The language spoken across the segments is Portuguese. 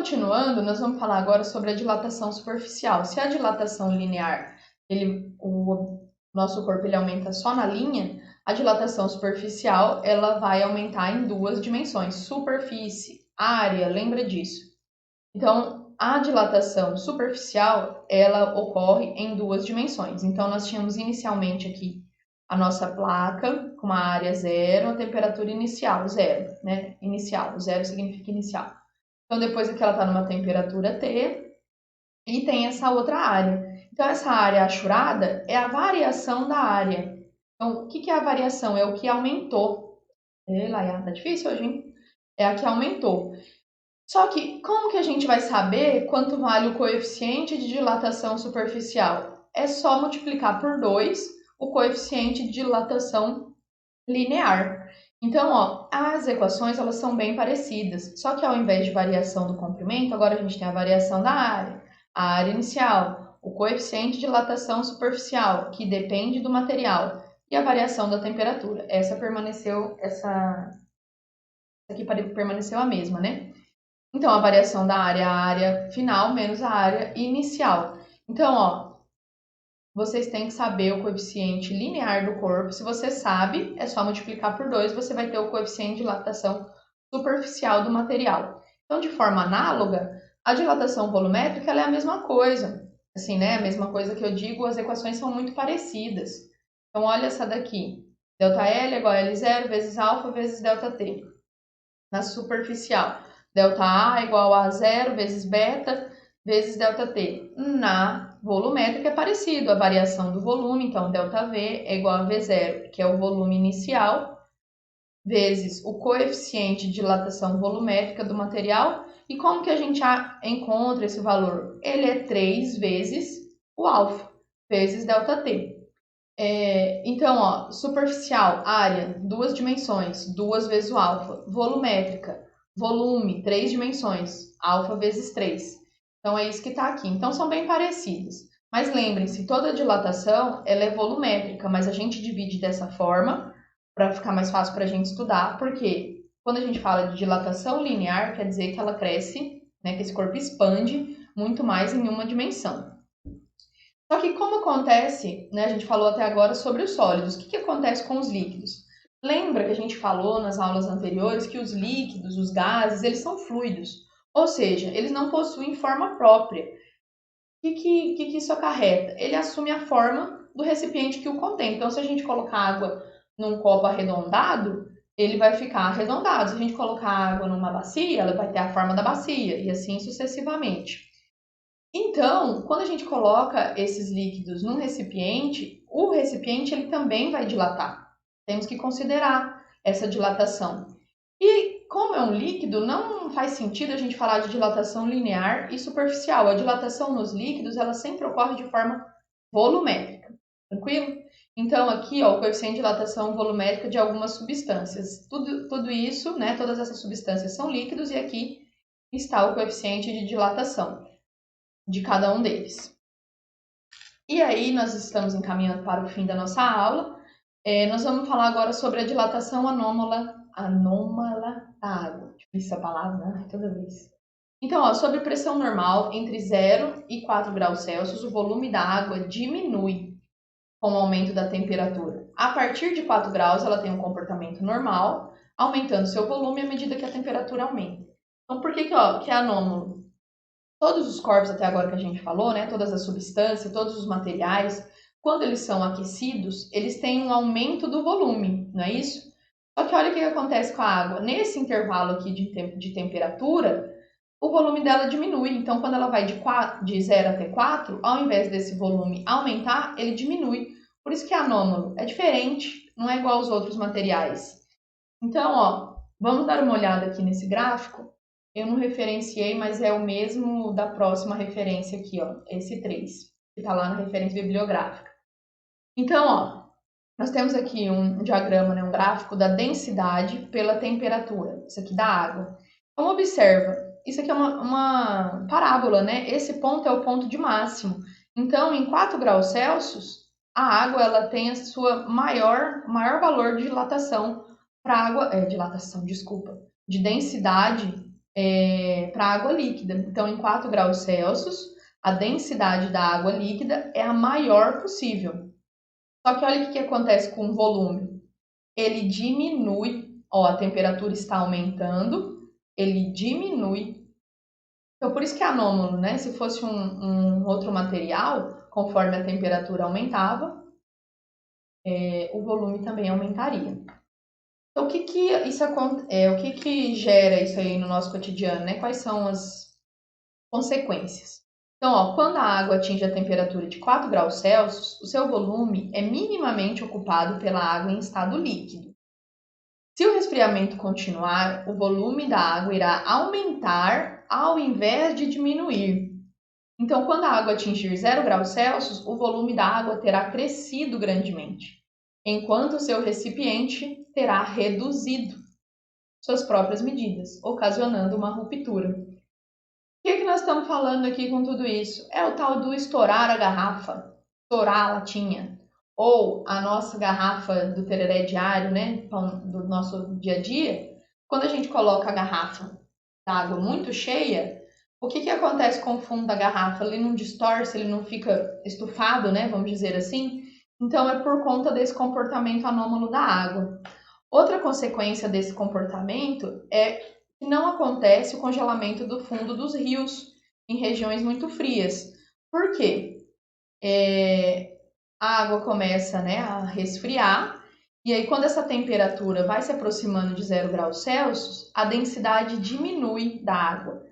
continuando, nós vamos falar agora sobre a dilatação superficial. Se a dilatação linear, o nosso corpo ele aumenta só na linha, a dilatação superficial ela vai aumentar em duas dimensões, superfície, área, lembra disso. Então, a dilatação superficial, ela ocorre em duas dimensões. Então, nós tínhamos inicialmente aqui a nossa placa com uma área zero, a temperatura inicial, zero, né? Inicial, zero significa inicial. Então, depois aqui ela está numa temperatura T e tem essa outra área. Então, essa área achurada é a variação da área. Então, o que é a variação? É o que aumentou. Laia, tá difícil hoje, hein? É a que aumentou. Só que, como que a gente vai saber quanto vale o coeficiente de dilatação superficial? É só multiplicar por 2 o coeficiente de dilatação linear. Então, ó, as equações elas são bem parecidas, só que ao invés de variação do comprimento, agora a gente tem a variação da área, a área inicial, o coeficiente de dilatação superficial, que depende do material, e a variação da temperatura. Essa aqui permaneceu a mesma, né? Então, a variação da área é a área final menos a área inicial. Então, ó, vocês têm que saber o coeficiente linear do corpo. Se você sabe, é só multiplicar por 2, você vai ter o coeficiente de dilatação superficial do material. Então, de forma análoga, a dilatação volumétrica ela é a mesma coisa. Assim, né? A mesma coisa que eu digo, as equações são muito parecidas. Então, olha essa daqui. ΔL é igual a L0 vezes alfa vezes ΔT. Na superficial, ΔA é igual a 0 vezes beta vezes ΔT. Na volumétrica é parecido, a variação do volume, então ΔV é igual a V0, que é o volume inicial, vezes o coeficiente de dilatação volumétrica do material. E como que a gente encontra esse valor? Ele é 3 vezes o alfa, vezes ΔT. Então, ó, superficial, área, duas dimensões, 2 vezes o alfa. Volumétrica, volume, 3 dimensões, alfa vezes 3. Então, é isso que está aqui. Então, são bem parecidos. Mas lembrem-se, toda dilatação ela é volumétrica, mas a gente divide dessa forma para ficar mais fácil para a gente estudar, porque quando a gente fala de dilatação linear, quer dizer que ela cresce, né, que esse corpo expande muito mais em uma dimensão. Só que como acontece, né, a gente falou até agora sobre os sólidos, o que acontece com os líquidos? Lembra que a gente falou nas aulas anteriores que os líquidos, os gases, eles são fluidos, ou seja, eles não possuem forma própria. O que isso acarreta? Ele assume a forma do recipiente que o contém. Então, se a gente colocar água num copo arredondado, ele vai ficar arredondado. Se a gente colocar água numa bacia, ela vai ter a forma da bacia, e assim sucessivamente. Então, quando a gente coloca esses líquidos num recipiente, o recipiente ele também vai dilatar. Temos que considerar essa dilatação. E como é um líquido, não faz sentido a gente falar de dilatação linear e superficial. A dilatação nos líquidos, ela sempre ocorre de forma volumétrica. Tranquilo? Então, aqui, ó, o coeficiente de dilatação volumétrica de algumas substâncias. Tudo isso, né, todas essas substâncias são líquidos e aqui está o coeficiente de dilatação de cada um deles. E aí, nós estamos encaminhando para o fim da nossa aula. Nós vamos falar agora sobre a dilatação anômala da água. Difícil essa palavra, né? Toda vez. Então, ó, sob pressão normal, entre 0 e 4 graus Celsius, o volume da água diminui com o aumento da temperatura. A partir de 4 graus, ela tem um comportamento normal, aumentando seu volume à medida que a temperatura aumenta. Então, por que é anômalo? Todos os corpos até agora que a gente falou, né, todas as substâncias, todos os materiais, quando eles são aquecidos, eles têm um aumento do volume, não é isso? Só que olha o que acontece com a água. Nesse intervalo aqui de temperatura, o volume dela diminui. Então, quando ela vai de 0 até 4, ao invés desse volume aumentar, ele diminui. Por isso que é anômalo. É diferente, não é igual aos outros materiais. Então, ó, vamos dar uma olhada aqui nesse gráfico. Eu não referenciei, mas é o mesmo da próxima referência aqui, ó, esse 3, que está lá na referência bibliográfica. Então, ó, nós temos aqui um diagrama, né, um gráfico da densidade pela temperatura, isso aqui da água. Então, observa, isso aqui é uma parábola, né? Esse ponto é o ponto de máximo. Então, em 4 graus Celsius, a água ela tem a sua maior valor de dilatação para água, de densidade para água líquida. Então, em 4 graus Celsius, a densidade da água líquida é a maior possível. Só que olha o que acontece com o volume. Ele diminui, ó, a temperatura está aumentando, ele diminui. Então, por isso que é anômalo, né? Se fosse um outro material, conforme a temperatura aumentava, o volume também aumentaria. Então, o que que gera isso aí no nosso cotidiano, né? Quais são as consequências? Então, ó, quando a água atinge a temperatura de 4 graus Celsius, o seu volume é minimamente ocupado pela água em estado líquido. Se o resfriamento continuar, o volume da água irá aumentar ao invés de diminuir. Então, quando a água atingir 0 graus Celsius, o volume da água terá crescido grandemente, enquanto o seu recipiente terá reduzido suas próprias medidas, ocasionando uma ruptura. O que nós estamos falando aqui com tudo isso? É o tal do estourar a garrafa, estourar a latinha, ou a nossa garrafa do tereré diário, né, do nosso dia a dia. Quando a gente coloca a garrafa d'água muito cheia, o que acontece com o fundo da garrafa? Ele não distorce, ele não fica estufado, né, vamos dizer assim. Então, é por conta desse comportamento anômalo da água. Outra consequência desse comportamento é que não acontece o congelamento do fundo dos rios em regiões muito frias. Por quê? A água começa, né, a resfriar, e aí quando essa temperatura vai se aproximando de 0 graus Celsius, a densidade diminui da água.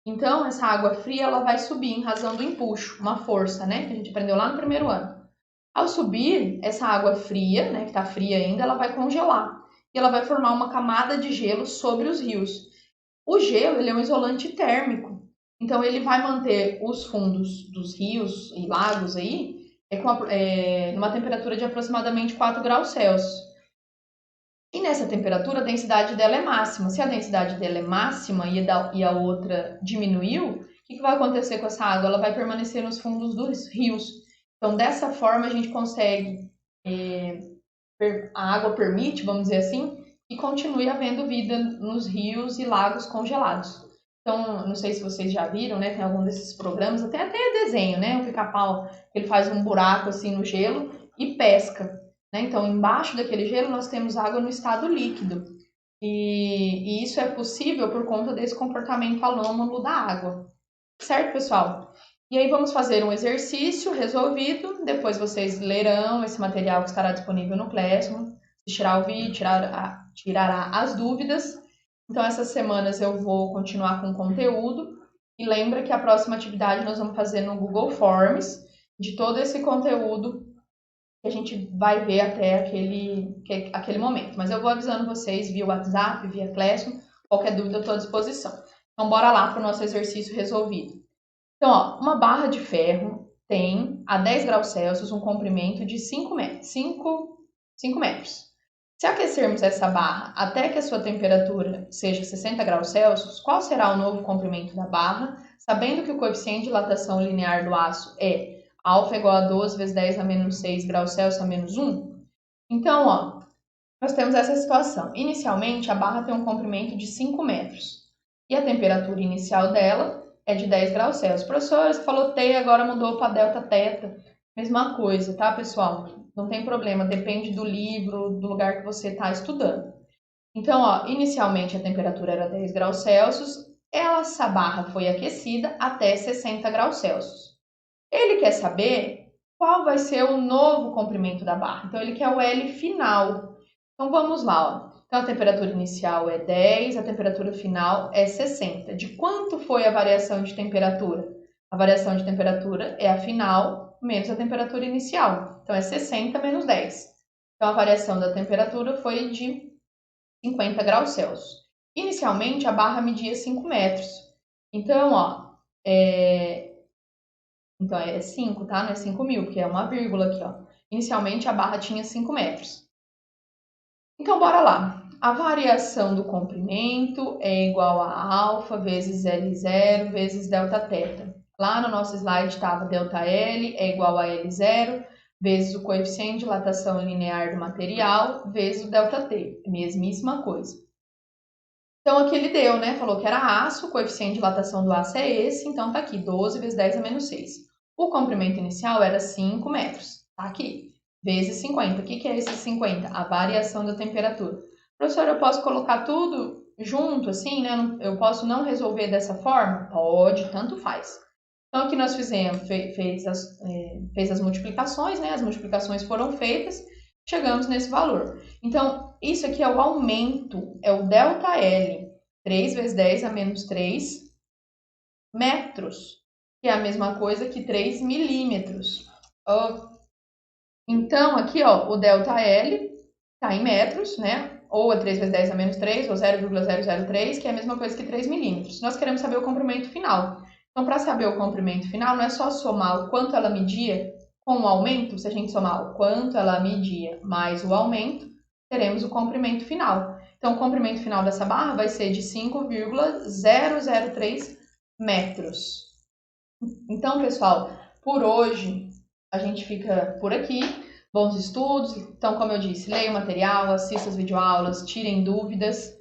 Então, essa água fria ela vai subir em razão do empuxo, uma força, né, que a gente aprendeu lá no primeiro ano. Ao subir, essa água fria, né, que está fria ainda, ela vai congelar e ela vai formar uma camada de gelo sobre os rios. O gelo ele é um isolante térmico, então ele vai manter os fundos dos rios e lagos aí numa temperatura de aproximadamente 4 graus Celsius. E nessa temperatura a densidade dela é máxima. Se a densidade dela é máxima e a outra diminuiu, o que vai acontecer com essa água? Ela vai permanecer nos fundos dos rios. Então, dessa forma, a gente consegue, a água permite, vamos dizer assim, que continue havendo vida nos rios e lagos congelados. Então, não sei se vocês já viram, né? Tem algum desses programas, até desenho, né? O pica-pau, ele faz um buraco assim no gelo e pesca, né? Então, embaixo daquele gelo nós temos água no estado líquido. E isso é possível por conta desse comportamento anômalo da água. Certo, pessoal? E aí vamos fazer um exercício resolvido, depois vocês lerão esse material que estará disponível no Classroom, assistirá o vídeo, tirará as dúvidas. Então, essas semanas eu vou continuar com o conteúdo. E lembra que a próxima atividade nós vamos fazer no Google Forms, de todo esse conteúdo que a gente vai ver até aquele momento. Mas eu vou avisando vocês via WhatsApp, via Classroom, qualquer dúvida eu estou à disposição. Então, bora lá para o nosso exercício resolvido. Então, ó, uma barra de ferro tem, a 10 graus Celsius, um comprimento de 5 metros. Se aquecermos essa barra até que a sua temperatura seja 60 graus Celsius, qual será o novo comprimento da barra, sabendo que o coeficiente de dilatação linear do aço é alfa igual a 12 vezes 10 a menos 6 graus Celsius a menos 1? Então, ó, nós temos essa situação. Inicialmente, a barra tem um comprimento de 5 metros e a temperatura inicial dela é de 10 graus Celsius. Professor, você falou T, agora mudou para delta teta. Mesma coisa, tá, pessoal? Não tem problema, depende do livro, do lugar que você está estudando. Então, ó, inicialmente a temperatura era 10 graus Celsius, essa barra foi aquecida até 60 graus Celsius. Ele quer saber qual vai ser o novo comprimento da barra. Então, ele quer o L final. Então, vamos lá, ó. Então, a temperatura inicial é 10, a temperatura final é 60. De quanto foi a variação de temperatura? A variação de temperatura é a final menos a temperatura inicial. Então, é 60 menos 10. Então, a variação da temperatura foi de 50 graus Celsius. Inicialmente, a barra media 5 metros. Então, ó, então é 5, tá? Não é 5.000, porque é uma vírgula aqui, ó. Inicialmente, a barra tinha 5 metros. Então, bora lá. A variação do comprimento é igual a alfa vezes L0 vezes delta teta. Lá no nosso slide estava delta L é igual a L0 vezes o coeficiente de dilatação linear do material vezes o delta T. Mesmíssima coisa. Então, aqui ele deu, né? Falou que era aço, o coeficiente de dilatação do aço é esse, então tá aqui, 12 vezes 10 a menos 6. O comprimento inicial era 5 metros, tá aqui, vezes 50. O que é esse 50? A variação da temperatura. Professor, eu posso colocar tudo junto, assim, né? Eu posso não resolver dessa forma? Pode, tanto faz. Então, aqui nós fizemos, fez as multiplicações, né? As multiplicações foram feitas, chegamos nesse valor. Então, isso aqui é o aumento, é o ΔL, 3 vezes 10 a menos 3 metros, que é a mesma coisa que 3 milímetros. Então, aqui, ó, o ΔL está em metros, né? Ou é 3 vezes 10 a menos 3, ou 0,003, que é a mesma coisa que 3 milímetros. Nós queremos saber o comprimento final. Então, para saber o comprimento final, não é só somar o quanto ela media com o aumento. Se a gente somar o quanto ela media mais o aumento, teremos o comprimento final. Então, o comprimento final dessa barra vai ser de 5,003 metros. Então, pessoal, por hoje a gente fica por aqui. Bons estudos. Então, como eu disse, leia o material, assista as videoaulas, tirem dúvidas.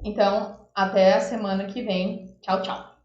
Então, até a semana que vem. Tchau, tchau.